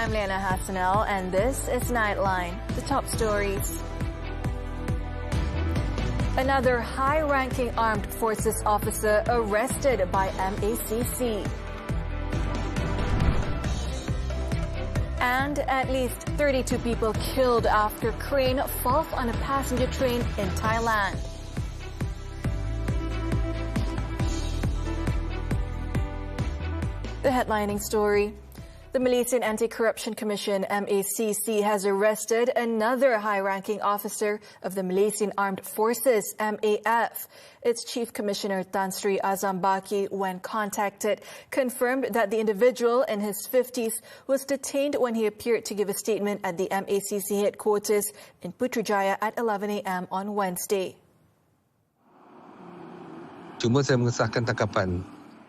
I'm Liyana Hassanel, and this is Nightline, the top stories. Another high-ranking armed forces officer arrested by MACC. And at least 32 people killed after crane falls on a passenger train in Thailand. The headlining story. The Malaysian Anti-Corruption Commission, MACC, has arrested another high-ranking officer of the Malaysian Armed Forces, MAF. Its Chief Commissioner Tan Sri Azam Baki, when contacted, confirmed that the individual in his 50s was detained when he appeared to give a statement at the MACC headquarters in Putrajaya at 11 a.m. on Wednesday. Cuma saya mengesahkan tangkapan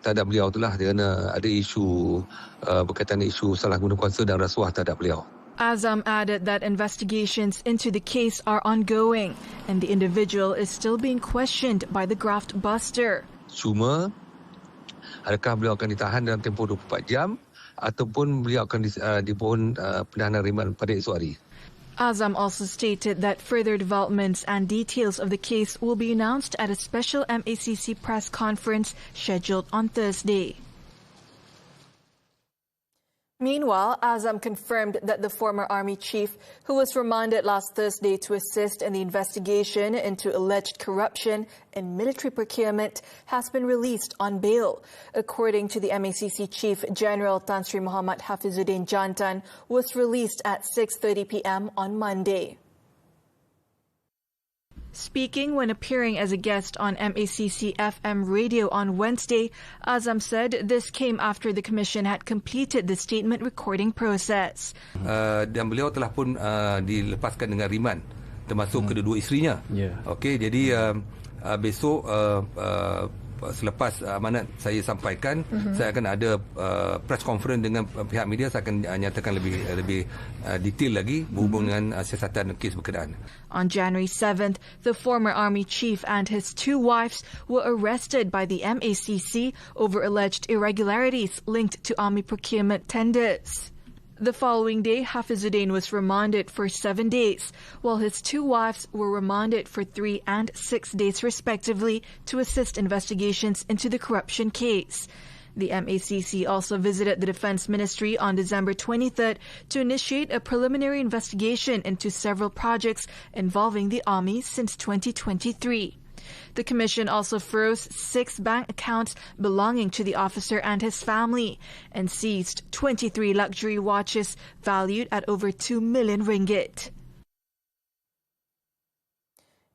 terhadap beliau itulah kerana ada isu berkaitan isu salah guna kuasa dan rasuah terhadap beliau. Azam added that investigations into the case are ongoing and the individual is still being questioned by the graft buster. Cuma adakah beliau akan ditahan dalam tempoh 24 jam ataupun beliau akan dipohon penahanan riman pada esok hari. Azam also stated that further developments and details of the case will be announced at a special MACC press conference scheduled on Thursday. Meanwhile, Azam confirmed that the former army chief, who was remanded last Thursday to assist in the investigation into alleged corruption in military procurement, has been released on bail. According to the MACC chief, General Tan Sri Muhammad Hafizuddin Jantan was released at 6:30 p.m. on Monday. Speaking when appearing as a guest on MACC FM radio on Wednesday, Azam said this came after the Commission had completed the statement recording process. Dan beliau telah pun dilepaskan dengan riman, termasuk kedua-dua isterinya. Okey, jadi besok selepas amanat saya sampaikan, saya akan ada press conference dengan pihak media. Saya akan nyatakan lebih detail lagi berhubung dengan siasatan kes berkenaan. On January 7th, the former army chief and his two wives were arrested by the MACC over alleged irregularities linked to army procurement tenders. The following day, Hafizuddin was remanded for 7 days, while his two wives were remanded for 3 and 6 days respectively to assist investigations into the corruption case. The MACC also visited the Defense Ministry on December 23rd to initiate a preliminary investigation into several projects involving the Army since 2023. The Commission also froze 6 bank accounts belonging to the officer and his family and seized 23 luxury watches valued at over 2 million ringgit.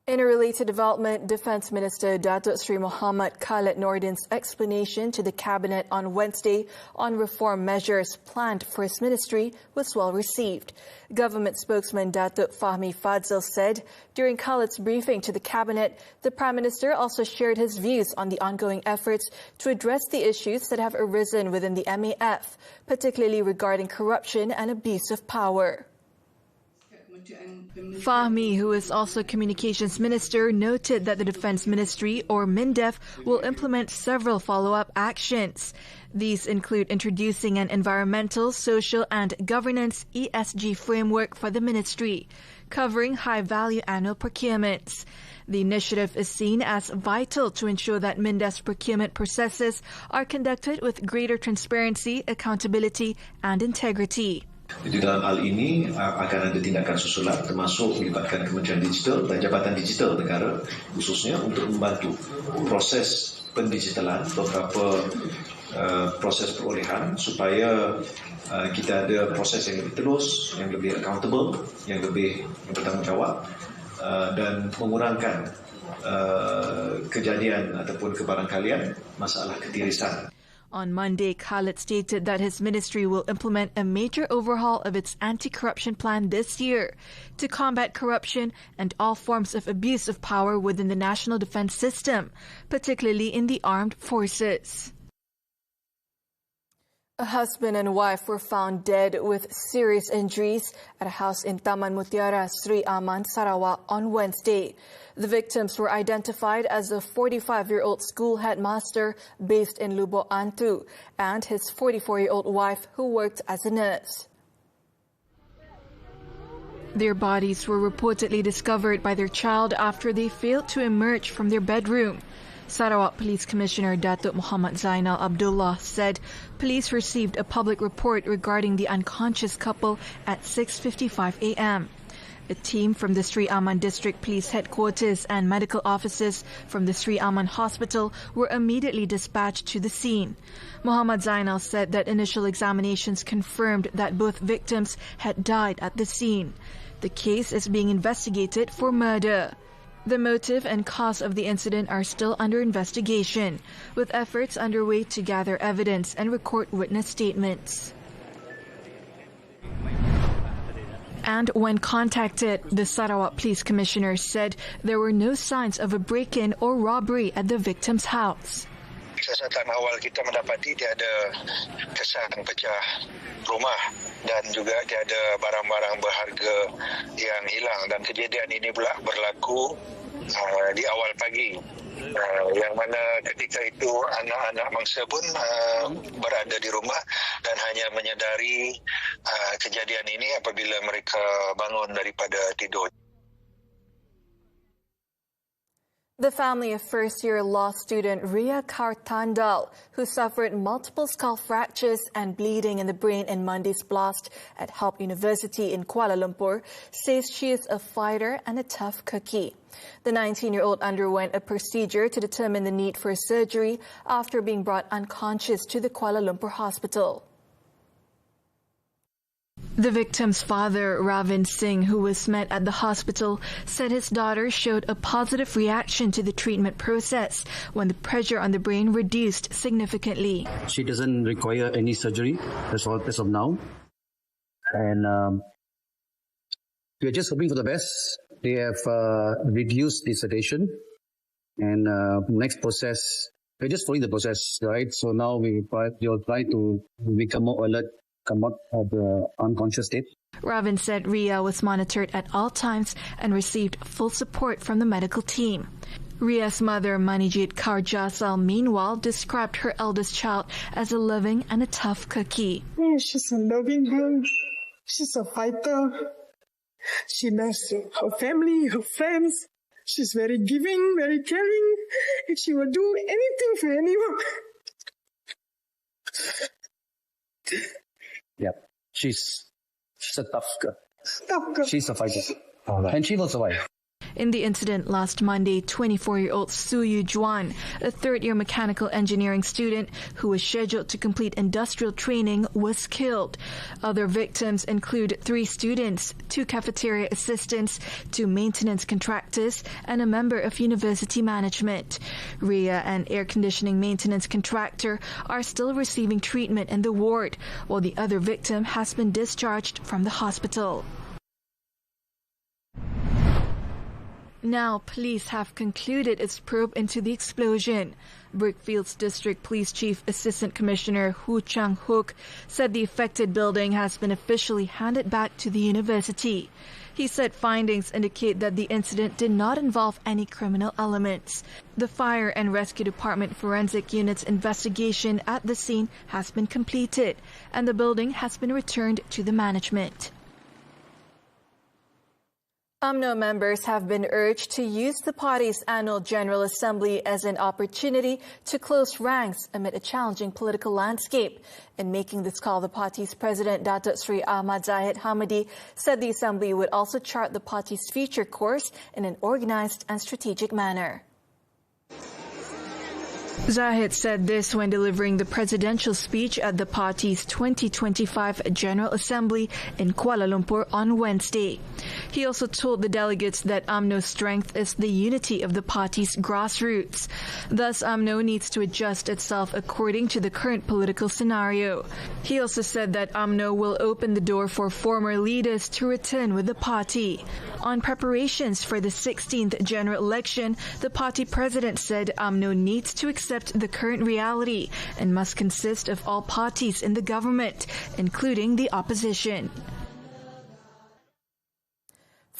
In a related development, Defence Minister Datuk Sri Muhammad Khalid Nordin's explanation to the Cabinet on Wednesday on reform measures planned for his ministry was well received. Government spokesman Datuk Fahmi Fadzil said during Khalid's briefing to the Cabinet, the Prime Minister also shared his views on the ongoing efforts to address the issues that have arisen within the MAF, particularly regarding corruption and abuse of power. Fahmi, who is also Communications Minister, noted that the Defence Ministry, or MINDEF, will implement several follow-up actions. These include introducing an environmental, social and governance ESG framework for the ministry, covering high-value annual procurements. The initiative is seen as vital to ensure that MINDEF's procurement processes are conducted with greater transparency, accountability and integrity. Jadi dalam hal ini akan ada tindakan susulan termasuk melibatkan Kementerian Digital dan Jabatan Digital Negara khususnya untuk membantu proses pendigitalan beberapa proses perolehan supaya kita ada proses yang lebih terus, yang lebih accountable, yang lebih bertanggungjawab dan mengurangkan kejadian ataupun kebarangkalian masalah ketirisan. On Monday, Khalid stated that his ministry will implement a major overhaul of its anti-corruption plan this year to combat corruption and all forms of abuse of power within the national defense system, particularly in the armed forces. A husband and wife were found dead with serious injuries at a house in Taman Mutiara, Sri Aman, Sarawak on Wednesday. The victims were identified as a 45-year-old school headmaster based in Lubuk Antu and his 44-year-old wife who worked as a nurse. Their bodies were reportedly discovered by their child after they failed to emerge from their bedroom. Sarawak Police Commissioner Datuk Muhammad Zainal Abdullah said police received a public report regarding the unconscious couple at 6:55 a.m. A team from the Sri Aman District Police Headquarters and medical officers from the Sri Aman Hospital were immediately dispatched to the scene. Muhammad Zainal said that initial examinations confirmed that both victims had died at the scene. The case is being investigated for murder. The motive and cause of the incident are still under investigation, with efforts underway to gather evidence and record witness statements. And when contacted, the Sarawak Police Commissioner said there were no signs of a break-in or robbery at the victim's house. Siasatan awal kita mendapati tiada kesan pecah rumah dan juga tiada barang-barang berharga yang hilang, dan kejadian ini pula berlaku di awal pagi, yang mana ketika itu anak-anak mangsa pun berada di rumah dan hanya menyadari kejadian ini apabila mereka bangun daripada tidur. The family of first-year law student Ria Kartandal, who suffered multiple skull fractures and bleeding in the brain in Monday's blast at Help University in Kuala Lumpur, says she is a fighter and a tough cookie. The 19-year-old underwent a procedure to determine the need for surgery after being brought unconscious to the Kuala Lumpur hospital. The victim's father, Ravin Singh, who was met at the hospital, said his daughter showed a positive reaction to the treatment process when the pressure on the brain reduced significantly. She doesn't require any surgery as of now. And we're just hoping for the best. They have reduced the sedation. And next process, we're just following the process, right? So now we'll try to become more alert, come out of the unconscious state. Ravin said Ria was monitored at all times and received full support from the medical team. Ria's mother, Manijit Karjasal, meanwhile, described her eldest child as a loving and a tough cookie. She's a loving girl. She's a fighter. She loves her family, her friends. She's very giving, very caring. And she will do anything for anyone. Yeah, she's a tough girl. Tough girl. She's a fighter. And she will survive. In the incident last Monday, 24-year-old Suyu Juan, a third-year mechanical engineering student who was scheduled to complete industrial training, was killed. Other victims include 3 students, 2 cafeteria assistants, 2 maintenance contractors, and a member of university management. Ria, an air conditioning maintenance contractor, are still receiving treatment in the ward, while the other victim has been discharged from the hospital. Now, police have concluded its probe into the explosion. Brickfields District Police Chief Assistant Commissioner Hu Chang-hook said the affected building has been officially handed back to the university. He said findings indicate that the incident did not involve any criminal elements. The Fire and Rescue Department Forensic Unit's investigation at the scene has been completed, and the building has been returned to the management. UMNO members have been urged to use the party's annual General Assembly as an opportunity to close ranks amid a challenging political landscape. In making this call, the party's president, Datuk Sri Ahmad Zahid Hamidi, said the assembly would also chart the party's future course in an organized and strategic manner. Zahid said this when delivering the presidential speech at the party's 2025 General Assembly in Kuala Lumpur on Wednesday. He also told the delegates that UMNO's strength is the unity of the party's grassroots. Thus, UMNO needs to adjust itself according to the current political scenario. He also said that UMNO will open the door for former leaders to return with the party. On preparations for the 16th general election, the party president said UMNO needs to accept the current reality and must consist of all parties in the government, including the opposition.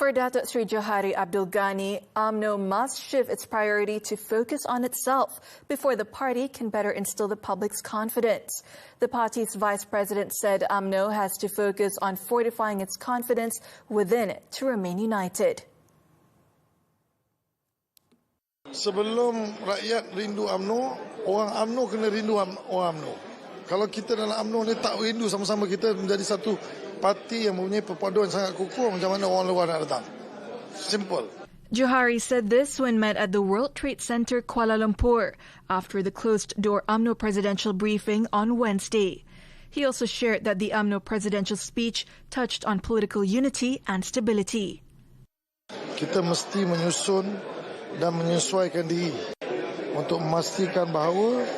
For Datuk Sri Johari Abdul Ghani, UMNO must shift its priority to focus on itself before the party can better instill the public's confidence. The party's vice president said UMNO has to focus on fortifying its confidence within to remain united. Sebelum rakyat rindu UMNO, orang UMNO kena rindu orang UMNO. Kalau kita dalam UMNO ni tak rindu sama-sama, kita menjadi satu parti yang mempunyai perpaduan sangat kukuh, macam mana orang luar nak datang. Simple. Johari said this when met at the World Trade Center Kuala Lumpur after the closed-door UMNO presidential briefing on Wednesday. He also shared that the UMNO presidential speech touched on political unity and stability. Kita mesti menyusun dan menyesuaikan diri untuk memastikan bahawa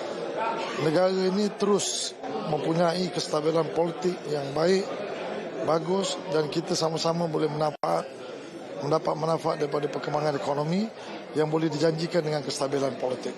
negara ini terus mempunyai kestabilan politik yang baik, bagus, dan kita sama-sama boleh mendapat manfaat daripada perkembangan ekonomi yang boleh dijanjikan dengan kestabilan politik.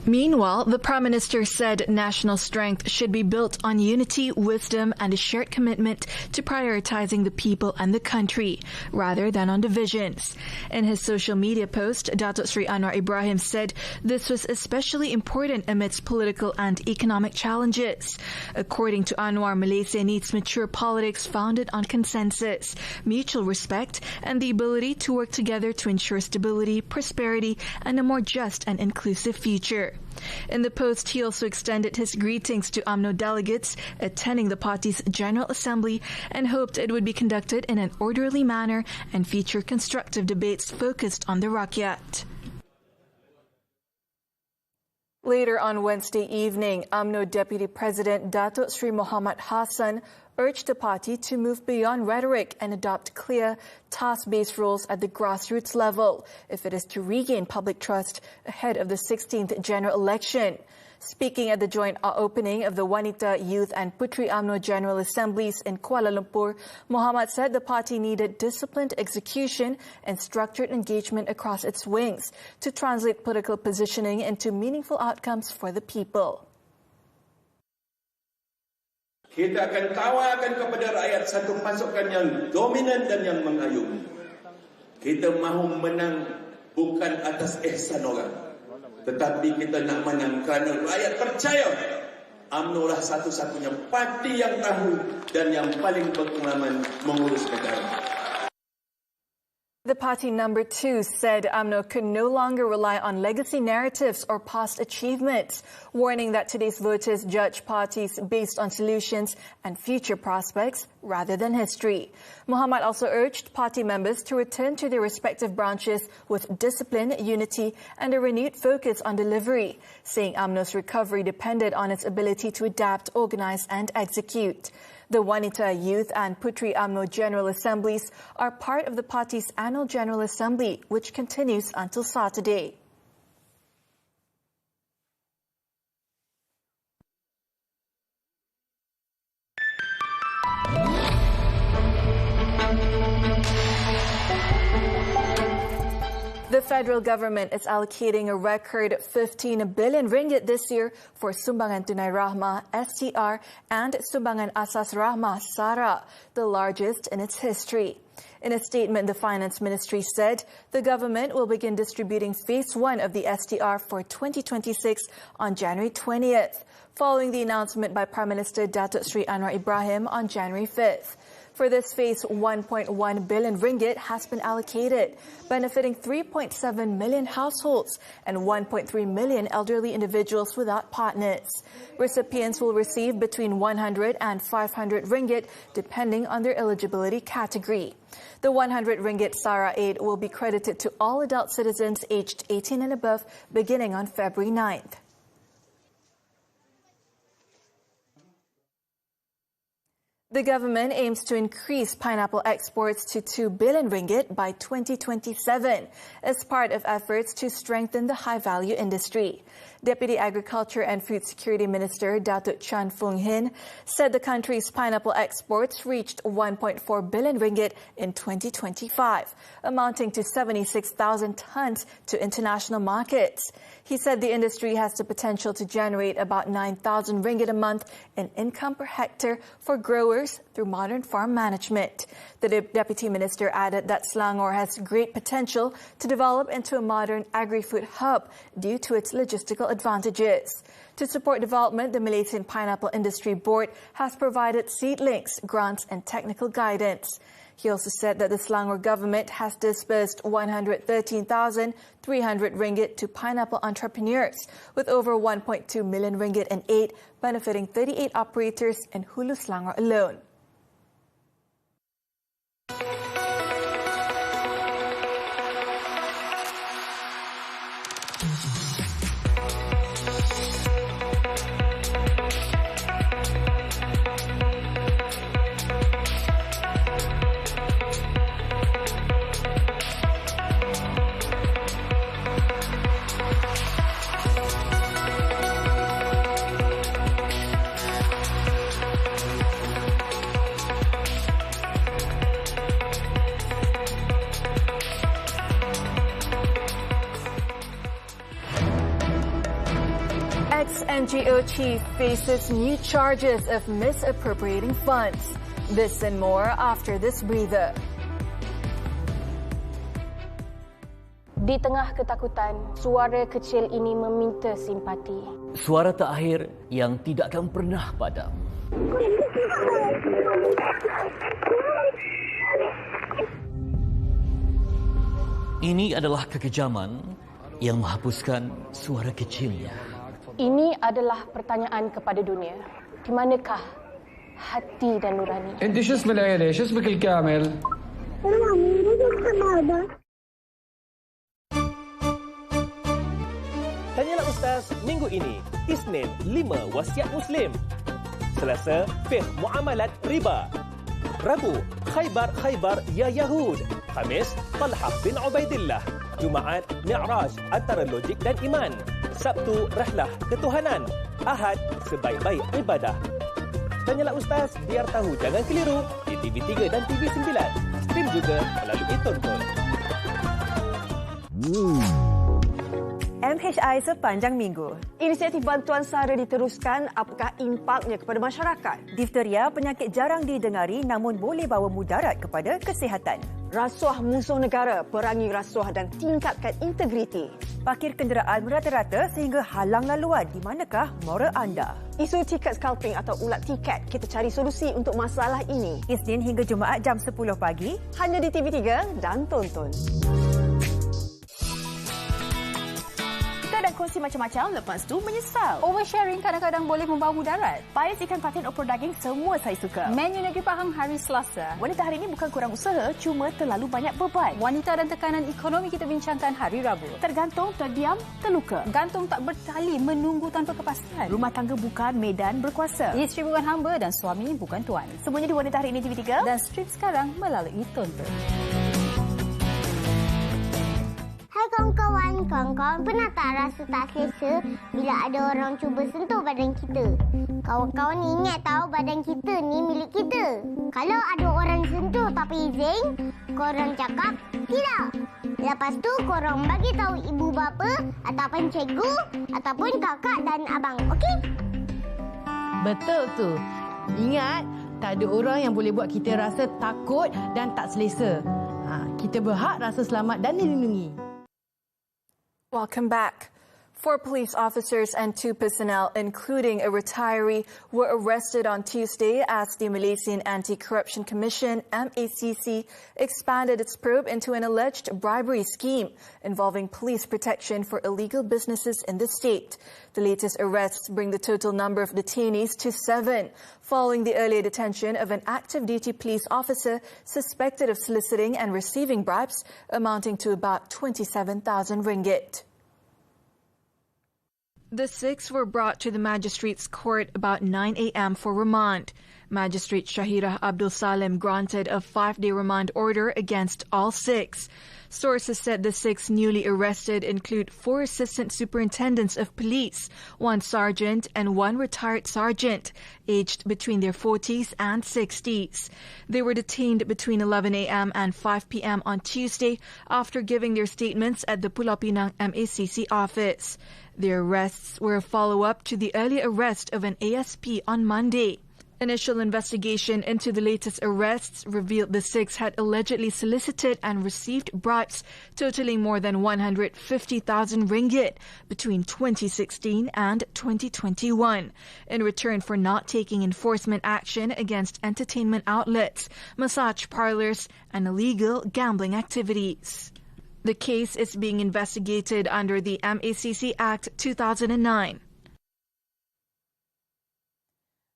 Meanwhile, the Prime Minister said national strength should be built on unity, wisdom, and a shared commitment to prioritizing the people and the country, rather than on divisions. In his social media post, Datuk Sri Anwar Ibrahim said this was especially important amidst political and economic challenges. According to Anwar, Malaysia needs mature politics founded on consensus, mutual respect, and the ability to work together to ensure stability, prosperity, and a more just and inclusive future. In the post, he also extended his greetings to UMNO delegates attending the party's General Assembly and hoped it would be conducted in an orderly manner and feature constructive debates focused on the rakyat. Later on Wednesday evening, UMNO Deputy President Datuk Sri Muhammad Hassan urged the party to move beyond rhetoric and adopt clear, task-based roles at the grassroots level if it is to regain public trust ahead of the 16th general election. Speaking at the joint opening of the Wanita, Youth and Puteri UMNO General Assemblies in Kuala Lumpur, Muhammad said the party needed disciplined execution and structured engagement across its wings to translate political positioning into meaningful outcomes for the people. Kita akan tawarkan kepada rakyat satu pasukan yang dominan dan yang mengayomi. Kita mahu menang bukan atas ihsan orang, tetapi kita nak menang kerana rakyat percaya UMNO lah satu-satunya parti yang tahu dan yang paling berpengalaman mengurus negara. The party number 2 said UMNO could no longer rely on legacy narratives or past achievements, warning that today's voters judge parties based on solutions and future prospects rather than history. Muhammad also urged party members to return to their respective branches with discipline, unity, and a renewed focus on delivery, saying UMNO's recovery depended on its ability to adapt, organize, and execute. The Wanita, Youth and Puteri UMNO General Assemblies are part of the party's annual General Assembly, which continues until Saturday. The federal government is allocating a record 15 billion ringgit this year for Sumbangan Tunai Rahmah, STR, and Sumbangan Asas Rahmah, SARA, the largest in its history. In a statement, the Finance Ministry said the government will begin distributing Phase 1 of the STR for 2026 on January 20th, following the announcement by Prime Minister Datuk Sri Anwar Ibrahim on January 5th. For this phase, 1.1 billion ringgit has been allocated, benefiting 3.7 million households and 1.3 million elderly individuals without partners. Recipients will receive between 100 and 500 ringgit, depending on their eligibility category. The 100 ringgit SARA aid will be credited to all adult citizens aged 18 and above, beginning on February 9th. The government aims to increase pineapple exports to 2 billion ringgit by 2027 as part of efforts to strengthen the high-value industry. Deputy Agriculture and Food Security Minister Datuk Chan Foong Hin said the country's pineapple exports reached 1.4 billion ringgit in 2025, amounting to 76,000 tons to international markets. He said the industry has the potential to generate about 9,000 ringgit a month in income per hectare for growers entrepreneurs through modern farm management. The Deputy Minister added that Selangor has great potential to develop into a modern agri-food hub due to its logistical advantages. To support development, the Malaysian Pineapple Industry Board has provided seedlings, grants and technical guidance. He also said that the Selangor government has disbursed 113,300 ringgit to pineapple entrepreneurs, with over 1.2 million ringgit in aid benefiting 38 operators in Hulu Selangor alone. Ex-NGO chief faces new charges of misappropriating funds. This and more after this breather. Di tengah ketakutan, suara kecil ini meminta simpati. Suara terakhir yang tidak akan pernah padam. Ini adalah kekejaman yang menghapuskan suara kecilnya. Ini adalah pertanyaan kepada dunia. Di manakah hati dan nurani? انت شو اسم العيلة؟ شو اسمك الكامل؟ Tanyalah Ustaz minggu ini. Isnin 5 wasiat Muslim. Selasa fiqh muamalat riba. Rabu Khaybar ya Yahud. Khamis Talhah bin Ubaidillah. Jumaat Mi'raj antara logik dan iman. Sabtu Rahlah Ketuhanan. Ahad sebaik-baik ibadah. Tanyalah Ustaz biar tahu jangan keliru di TV3 dan TV9. Stream juga melalui Tonton. MHI sepanjang minggu. Inisiatif bantuan sara diteruskan. Apakah impaknya kepada masyarakat? Difteria penyakit jarang didengari namun boleh bawa mudarat kepada kesihatan. Rasuah musuh negara, perangi rasuah dan tingkatkan integriti. Parkir kenderaan merata-rata sehingga halang laluan. Di manakah moral anda? Isu tiket scalping atau ulat tiket, kita cari solusi untuk masalah ini. Isnin hingga Jumaat jam 10 pagi. Hanya di TV3 dan Tonton. Dan kongsi macam-macam, lepas tu menyesal. Oversharing kadang-kadang boleh membawa mudarat. Pais ikan patin opor daging semua saya suka. Menu Negeri Pahang hari Selasa. Wanita hari ini bukan kurang usaha, cuma terlalu banyak beban. Wanita dan tekanan ekonomi kita bincangkan hari Rabu. Tergantung, terdiam, terluka. Gantung tak bertali, menunggu tanpa kepastian. Rumah tangga bukan medan berkuasa. Isteri bukan hamba dan suami bukan tuan. Semuanya di Wanita hari ini TV3 dan stream sekarang melalui Tonton. Hai kawan-kawan pernah tak rasa tak selesa bila ada orang cuba sentuh badan kita? Kawan-kawan ingat tahu badan kita ni milik kita. Kalau ada orang sentuh tapi izin, korang cakap tidak. Lepas tu korang bagi tahu ibu bapa ataupun cikgu ataupun kakak dan abang, okey? Betul tu. Ingat, tak ada orang yang boleh buat kita rasa takut dan tak selesa. Kita berhak rasa selamat dan dilindungi. Welcome back. 4 police officers and 2 personnel, including a retiree, were arrested on Tuesday as the Malaysian Anti-Corruption Commission, MACC, expanded its probe into an alleged bribery scheme involving police protection for illegal businesses in the state. The latest arrests bring the total number of detainees to 7, following the earlier detention of an active duty police officer suspected of soliciting and receiving bribes amounting to about 27,000 ringgit. The 6 were brought to the Magistrates Court about 9 a.m. for remand. Magistrate Shahirah Abdul Salim granted a 5-day remand order against all 6. Sources said the 6 newly arrested include 4 assistant superintendents of police, 1 sergeant and 1 retired sergeant, aged between their 40s and 60s. They were detained between 11 a.m. and 5 p.m. on Tuesday after giving their statements at the Pulau Pinang MACC office. Their arrests were a follow-up to the earlier arrest of an ASP on Monday. Initial investigation into the latest arrests revealed the six had allegedly solicited and received bribes totaling more than 150,000 ringgit between 2016 and 2021 in return for not taking enforcement action against entertainment outlets, massage parlors, and illegal gambling activities. The case is being investigated under the MACC Act 2009.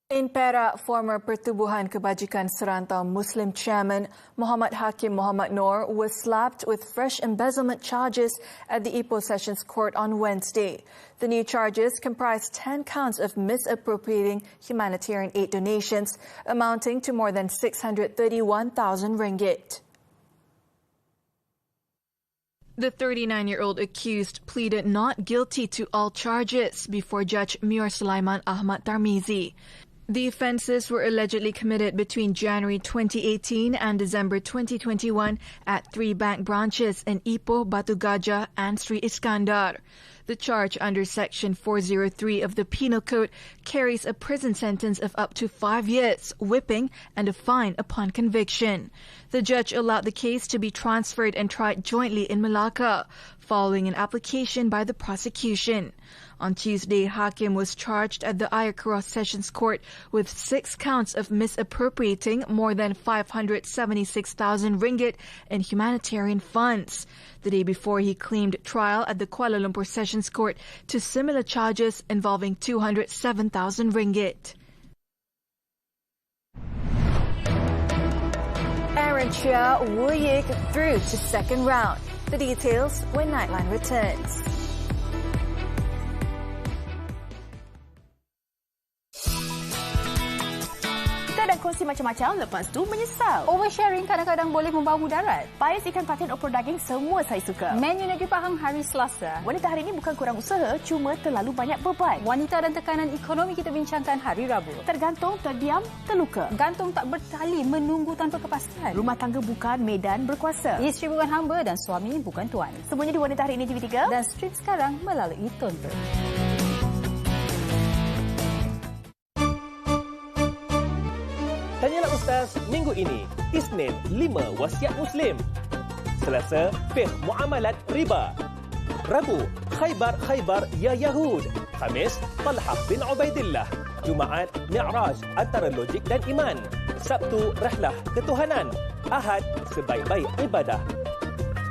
In Perak, former Pertubuhan Kebajikan Serantau Muslim Chairman Muhammad Hakim Muhammad Noor was slapped with fresh embezzlement charges at the Ipoh Sessions Court on Wednesday. The new charges comprise 10 counts of misappropriating humanitarian aid donations amounting to more than 631,000 ringgit. The 39-year-old accused pleaded not guilty to all charges before Judge Muir Sulaiman Ahmad Tarmizi. The offences were allegedly committed between January 2018 and December 2021 at 3 bank branches in Ipoh, Batu Gajah and Sri Iskandar. The charge under Section 403 of the Penal Code carries a prison sentence of up to 5 years, whipping, and a fine upon conviction. The judge allowed the case to be transferred and tried jointly in Malacca, following an application by the prosecution. On Tuesday, Hakim was charged at the Ayakura Sessions Court with 6 counts of misappropriating more than 576,000 ringgit in humanitarian funds. The day before, he claimed trial at the Kuala Lumpur Sessions Court to similar charges involving 207,000 ringgit. Aaron Chia Wuyik through to second round. The details when Nightline returns. Dan kongsi macam-macam, lepas tu menyesal. Oversharing kadang-kadang boleh membawa mudarat. Pais ikan patin opor daging semua saya suka. Menu Negeri Pahang hari Selasa. Wanita hari ini bukan kurang usaha, cuma terlalu banyak beban. Wanita dan tekanan ekonomi kita bincangkan hari Rabu. Tergantung, terdiam, terluka. Gantung tak bertali, menunggu tanpa kepastian. Rumah tangga bukan medan berkuasa. Isteri bukan hamba dan suami bukan tuan. Semuanya di Wanita Hari Ini TV3 dan stream sekarang melalui Tonton. Tanyalah Ustaz minggu ini, Isnin 5 Wasiat Muslim, Selasa Fiqh Muamalat Riba, Rabu Khaybar Ya Yahud, Khamis Talhah bin Ubaidillah, Jumaat Mi'raj antara logik dan iman, Sabtu Rahlah Ketuhanan, Ahad Sebaik-baik ibadah.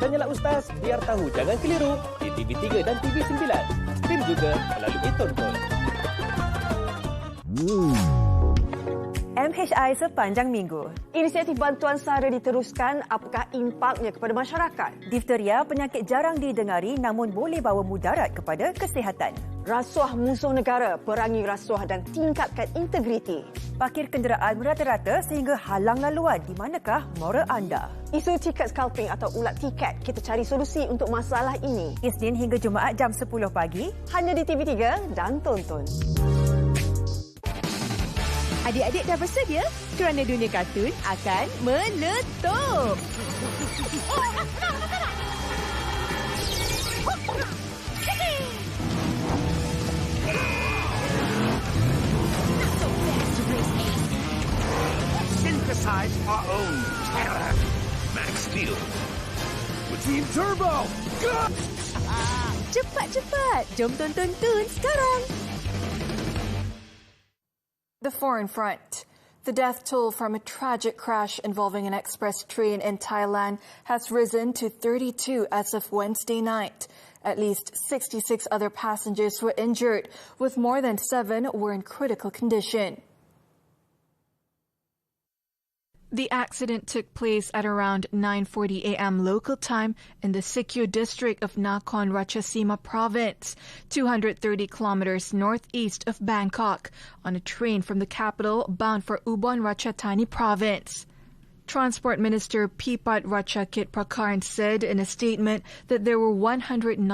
Tanyalah Ustaz biar tahu jangan keliru di TV3 dan TV9. Stream juga melalui Tonton. MHI sepanjang minggu. Inisiatif bantuan sara diteruskan. Apakah impaknya kepada masyarakat? Difteria penyakit jarang didengari namun boleh bawa mudarat kepada kesihatan. Rasuah musuh negara, perangi rasuah dan tingkatkan integriti. Parkir kenderaan merata-rata sehingga halang laluan. Di manakah moral anda? Isu tiket scalping atau ulat tiket, kita cari solusi untuk masalah ini. Isnin hingga Jumaat jam 10 pagi. Hanya di TV3 dan Tonton. Adik-adik dah bersedia? Kerana dunia kartun akan meletup. Synthesize our own terror. Max Steel. With Team Turbo. Go! Cepat-cepat. Jom tonton sekarang. The foreign front. The death toll from a tragic crash involving an express train in Thailand has risen to 32 as of Wednesday night. At least 66 other passengers were injured, with more than 7 were in critical condition. The accident took place at around 9:40 a.m. local time in the Sikyo district of Nakhon Ratchasima province, 230 kilometers northeast of Bangkok, on a train from the capital bound for Ubon Ratchathani province. Transport Minister Pipat Ratchakit Prakarn said in a statement that there were 195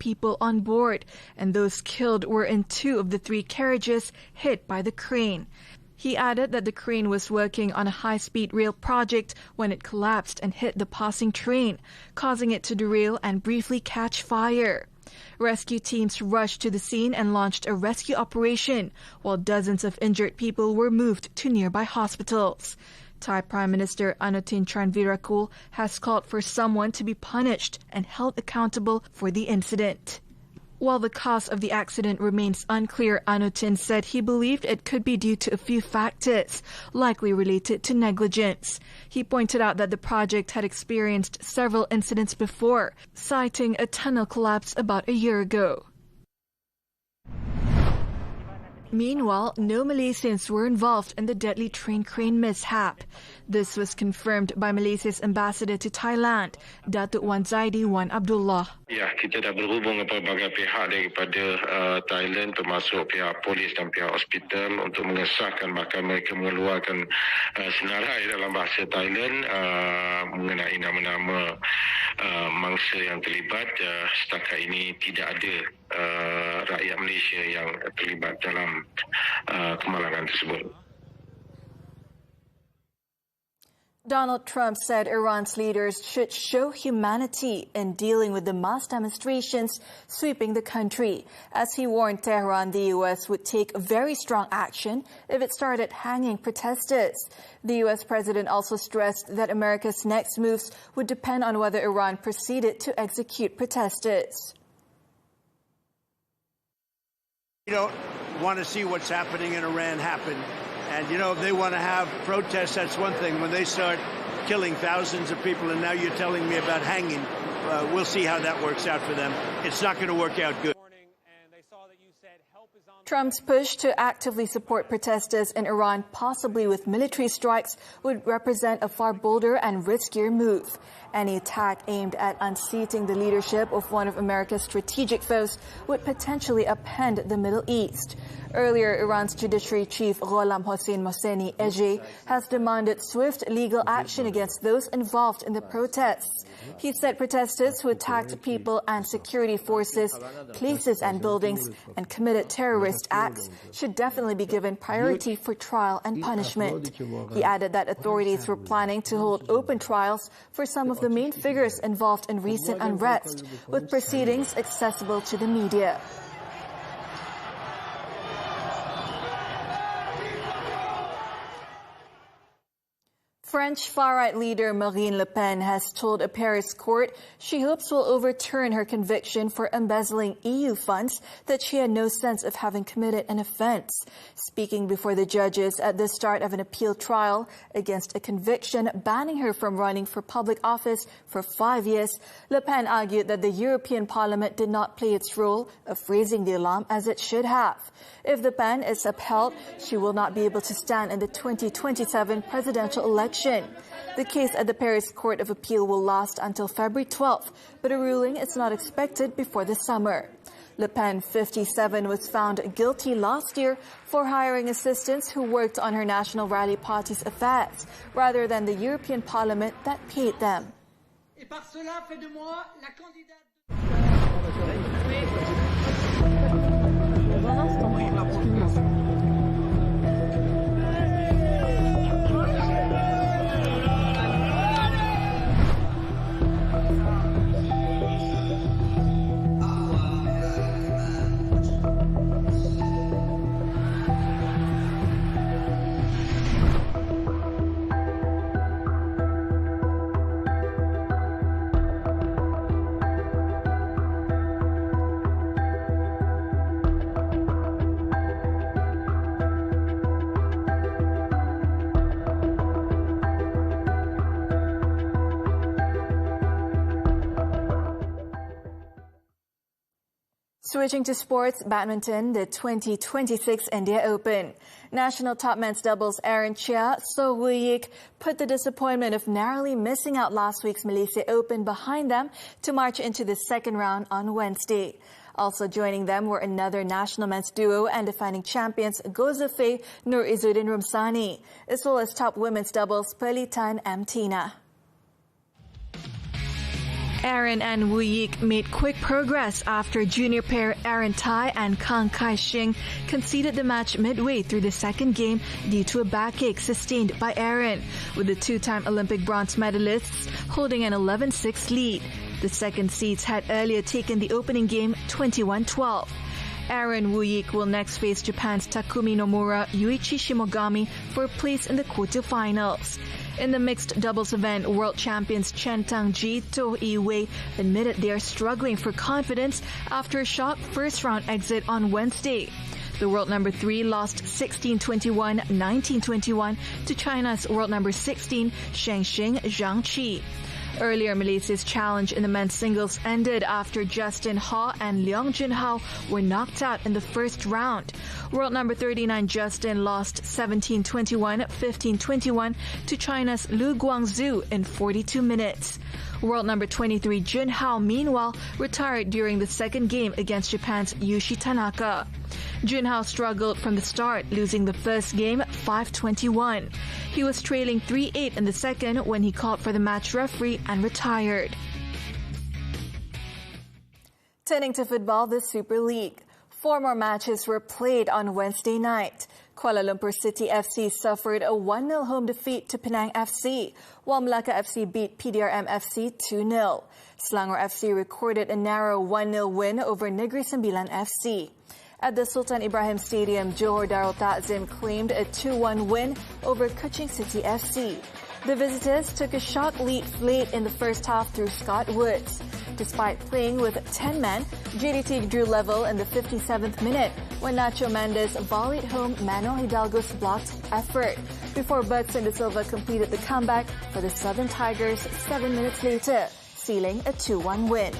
people on board, and those killed were in 2 of the 3 carriages hit by the crane. He added that the crane was working on a high-speed rail project when it collapsed and hit the passing train, causing it to derail and briefly catch fire. Rescue teams rushed to the scene and launched a rescue operation, while dozens of injured people were moved to nearby hospitals. Thai Prime Minister Anutin Charnvirakul has called for someone to be punished and held accountable for the incident. While the cause of the accident remains unclear, Anutin said he believed it could be due to a few factors, likely related to negligence. He pointed out that the project had experienced several incidents before, citing a tunnel collapse about a year ago. Meanwhile, no Malaysians were involved in the deadly train crane mishap. This was confirmed by Malaysia's ambassador to Thailand, Datuk Wan Zaidi Wan Abdullah. Ya, kita dah berhubung dengan pelbagai pihak daripada Thailand, termasuk pihak polis dan pihak hospital untuk mengesahkan bahkan mereka mengeluarkan senarai dalam bahasa Thailand mengenai nama-nama mangsa yang terlibat. Setakat ini tidak ada rakyat Malaysia yang terlibat dalam kemalangan tersebut. Donald Trump said Iran's leaders should show humanity in dealing with the mass demonstrations sweeping the country, as he warned Tehran the U.S. would take very strong action if it started hanging protesters. The U.S. president also stressed that America's next moves would depend on whether Iran proceeded to execute protesters. You don't want to see what's happening in Iran happen. And, you know, if they want to have protests, that's one thing. When they start killing thousands of people, and now you're telling me about hanging, we'll see how that works out for them. It's not going to work out good. Trump's push to actively support protesters in Iran, possibly with military strikes, would represent a far bolder and riskier move. Any attack aimed at unseating the leadership of one of America's strategic foes would potentially upend the Middle East. Earlier, Iran's judiciary chief Gholam Hossein Mohseni Ejei has demanded swift legal action against those involved in the protests. He said protesters who attacked people and security forces, places and buildings, and committed terrorist acts should definitely be given priority for trial and punishment. He added that authorities were planning to hold open trials for some of the main figures involved in recent unrest, with proceedings accessible to the media. French far-right leader Marine Le Pen has told a Paris court she hopes will overturn her conviction for embezzling EU funds that she had no sense of having committed an offence. Speaking before the judges at the start of an appeal trial against a conviction banning her from running for public office for 5 years, Le Pen argued that the European Parliament did not play its role of raising the alarm as it should have. If the ban is upheld, she will not be able to stand in the 2027 presidential election. The case at the Paris Court of Appeal will last until February 12th, but a ruling is not expected before the summer. Le Pen, 57, was found guilty last year for hiring assistants who worked on her National Rally Party's affairs, rather than the European Parliament that paid them. Et par cela fait de moi la candidate. Switching to sports, badminton, the 2026 India Open. National top men's doubles Aaron Chia, So Woo-yik put the disappointment of narrowly missing out last week's Malaysia Open behind them to march into the second round on Wednesday. Also joining them were another national men's duo and defending champions Gozafei Nur Izzuddin Rumsani, as well as top women's doubles Buletin and Tina. Aaron and Woo-yik made quick progress after junior pair Aaron Tai and Kang Kai-shing conceded the match midway through the second game due to a backache sustained by Aaron, with the two-time Olympic bronze medalists holding an 11-6 lead. The second seeds had earlier taken the opening game 21-12. Aaron Woo-yik will next face Japan's Takumi Nomura, Yuichi Shimogami for a place in the quarterfinals. In the mixed doubles event, world champions Chen Tang-ji, To Yi-wei admitted they are struggling for confidence after a shock first-round exit on Wednesday. The world number 3 lost 16-21, 19-21 to China's world number 16, Shengxing Zhang Qi. Earlier, Malaysia's challenge in the men's singles ended after Justin Ha and Leong Junhao were knocked out in the first round. World number 39 Justin lost 17-21, 15-21 to China's Lu Guangzhou in 42 minutes. World number 23 Junhao, meanwhile, retired during the second game against Japan's Yushi Tanaka. Junhao struggled from the start, losing the first game 5-21. He was trailing 3-8 in the second when he called for the match referee and retired. Turning to football, the Super League. 4 more matches were played on Wednesday night. Kuala Lumpur City FC suffered a 1-0 home defeat to Penang FC, while Melaka FC beat PDRM FC 2-0. Selangor FC recorded a narrow 1-0 win over Negeri Sembilan FC. At the Sultan Ibrahim Stadium, Johor Darul Ta'zim claimed a 2-1 win over Kuching City FC. The visitors took a shock lead late in the first half through Scott Woods. Despite playing with 10 men, JDT drew level in the 57th minute when Nacho Mendes volleyed home Manuel Hidalgo's blocked effort before Budson De Silva completed the comeback for the Southern Tigers 7 minutes later, sealing a 2-1 win.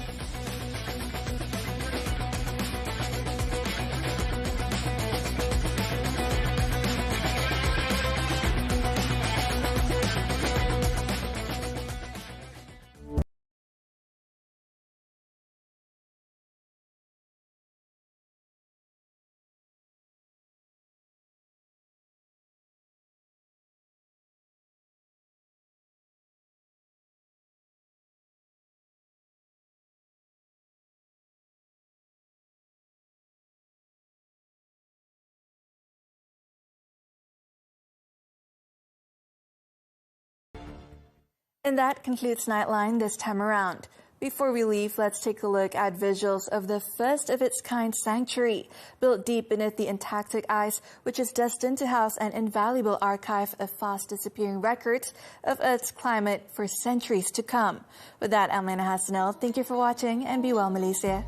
And that concludes Nightline this time around. Before we leave, let's take a look at visuals of the first of its kind sanctuary, built deep beneath the Antarctic ice, which is destined to house an invaluable archive of fast disappearing records of Earth's climate for centuries to come. With that, I'm Liyana Hassanel. Thank you for watching and be well, Malaysia.